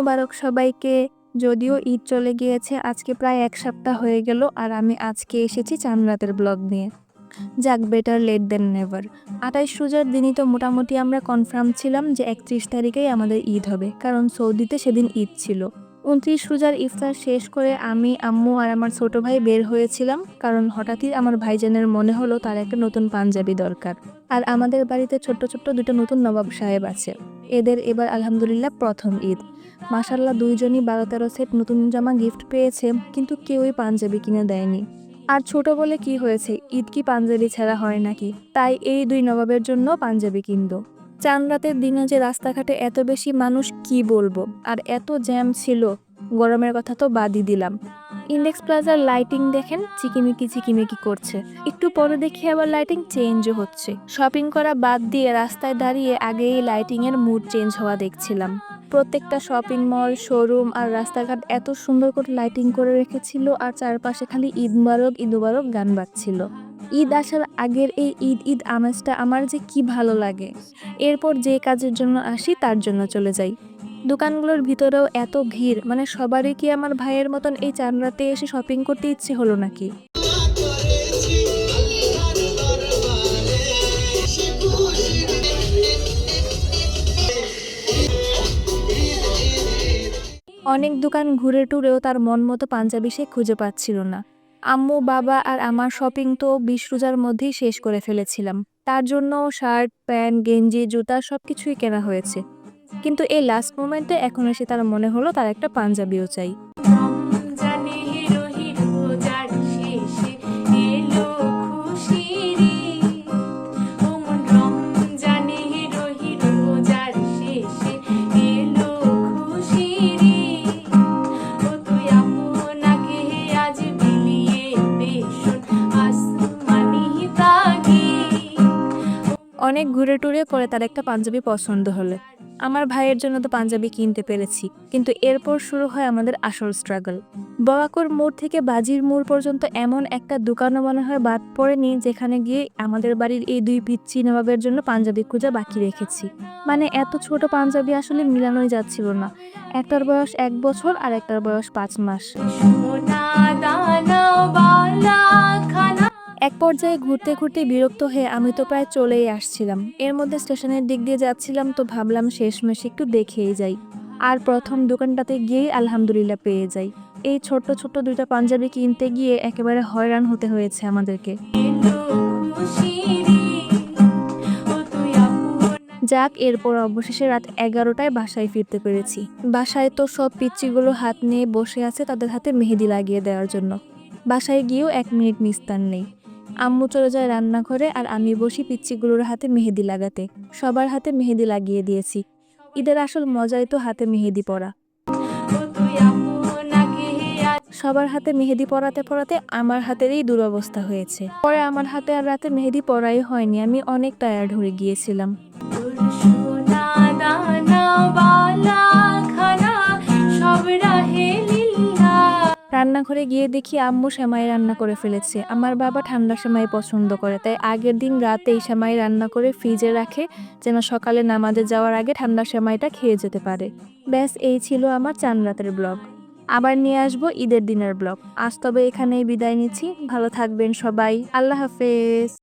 মুবারক সবাইকে। যদিও ঈদ চলে গিয়েছে, আজকে প্রায় ১ সপ্তাহ হয়ে গেল আর আমি আজকে এসেছি চাঁদ রাতের ব্লগ নিয়ে। যাক, বেটার লেট দেন নেভার। ২৮ রোজার দিনই তো মোটামুটি আমরা কনফার্ম ছিলাম যে ৩১ তারিখেই আমাদের ঈদ হবে, কারণ সৌদিতে সেদিন ঈদ ছিল। ২৯ রোজার ইফতার শেষ করে আমি, আম্মু আর আমার ছোট ভাই বের হয়েছিলাম, কারণ হঠাৎই আমার ভাইজানের মনে হলো তার একটা নতুন পাঞ্জাবি দরকার। আর আমাদের বাড়িতে ছোট্ট ছোট্ট দুটো নতুন নবাব সাহেব আছে, এদের এবার আলহামদুলিল্লাহ প্রথম ঈদ। মাশাল্লাহ, দুইজনই ১২-১৩ সেট নতুন জামা গিফট পেয়েছে, কিন্তু কেউই পাঞ্জাবি কিনে দেয়নি। আর ছোট বলে কি হয়েছে, ঈদ কি পাঞ্জাবি ছাড়া হয় নাকি? তাই এই দুই নবাবের জন্য পাঞ্জাবি কিনবো। চাঁদ রাতের দিনে যে রাস্তাঘাটে এত বেশি মানুষ, কি বলবো, আর এত জ্যাম ছিল, গরমের কথা তো বাদই দিলাম। ইন্ডেক্স প্লাজার লাইটিং দেখেন চিকিমিকি চিকিমিকি করছে, একটু পরে দেখি আবার লাইটিং চেঞ্জও হচ্ছে। শপিং করা বাদ দিয়ে রাস্তায় দাঁড়িয়ে আগে এই লাইটিংয়ের মুড চেঞ্জ হওয়া দেখছিলাম। প্রত্যেকটা শপিং মল, শোরুম আর রাস্তাঘাট এত সুন্দর করে লাইটিং করে রেখেছিল, আর চারপাশে খালি ঈদ মুবারক ঈদ মুবারক গান বাজছিল। ঈদ আসার আগের এই ঈদ ঈদ আমেজটা আমার যে কি ভালো লাগে। এরপর যে কাজের জন্য আসি তার জন্য চলে যাই। দোকানগুলোর ভিতরেও এত ভিড়, মানে সবারই কি আমার ভাইয়ের মতন এই চাঁদ রাতে এসে শপিং করতে ইচ্ছে হলো নাকি? অনেক দোকান ঘুরে টুরেও তার মন মতো পাঞ্জাবি সে খুঁজে পাচ্ছিল না। আম্মু, বাবা আর আমার শপিং তো ২০ রোজার মধ্যেই শেষ করে ফেলেছিলাম। তার জন্য শার্ট, প্যান্ট, গেঞ্জি, জুতা সবকিছুই কেনা হয়েছে। কিন্তু এই লাস্ট মোমেন্টে এখন এসে তার মনে হলো তার একটা পাঞ্জাবিও চাই। অনেক ঘুরে টুরে পরে তার একটা পাঞ্জাবি পছন্দ হলো। আমার ভাইয়ের জন্য তো পাঞ্জাবি কিনতে পেরেছি, কিন্তু এরপর শুরু হয় আমাদের আসল স্ট্রাগল। বরাকর মোড় থেকে বাজির মোড় পর্যন্ত এমন একটা দোকানও মনে হয় বাদ পড়েনি যেখানে গিয়ে আমাদের বাড়ির এই দুই পিচ্চি নবাবের জন্য পাঞ্জাবি খোঁজা বাকি রেখেছি। মানে এত ছোট পাঞ্জাবি আসলে মিলানোই যাচ্ছিল না। একটার বয়স ১ বছর আর একটার বয়স ৫ মাস। এক পর্যায়ে ঘুরতে ঘুরতে বিরক্ত হয়ে আমি তো প্রায় চলেই আসছিলাম। এর মধ্যে স্টেশনের দিক দিয়ে যাচ্ছিলাম, তো ভাবলাম শেষমেশ একটু দেখেই যাই। আর প্রথম দোকানটাতে গিয়েই আলহামদুলিল্লাহ পেয়ে যাই। এই ছোট্ট ছোট্ট দুইটা পাঞ্জাবি কিনতে গিয়ে একেবারে হয়রান হতে হয়েছে আমাদেরকে। যাক, এরপর অবশেষে রাত ১১টায় বাসায় ফিরতে পেরেছি। বাসায় তো সব পিচ্চিগুলো হাত নিয়ে বসে আছে তাদের হাতে মেহেদি লাগিয়ে দেওয়ার জন্য। বাসায় গিয়েও ১ মিনিট নিস্তার নেই। আম্মু চলে যায় রান্নাঘরে আর আমি বসি পিচ্চিগুলোর হাতে মেহেদি লাগাতে। সবার হাতে মেহেদি লাগিয়ে দিয়েছি। ঈদের আসল মজাই তো হাতে মেহেদি পরা। সবার হাতে মেহেদি পরাতে পরাতে আমার হাতেরই দুরবস্থা হয়েছে। পরে আমার হাতে আর রাতে মেহেদি পরাই হয়নি, আমি অনেক টায়ার্ড হয়ে গিয়েছিলাম। রান্নাঘরে গিয়ে দেখি আম্মু সেমাই রান্না করে ফেলেছে। আমার বাবা ঠান্ডা সেমাই পছন্দ করে, তাই আগের দিন রাতে এই সেমাই রান্না করে ফ্রিজে রাখে, যেন সকালে নামাজে যাওয়ার আগে ঠান্ডা সেমাইটা খেয়ে যেতে পারে। ব্যাস, এই ছিল আমার চাঁদ রাতের ব্লগ। আবার নিয়ে আসবো ঈদের দিনের ব্লগ। আজ তবে এখানেই বিদায় নিচ্ছি। ভালো থাকবেন সবাই। আল্লাহ হাফেজ।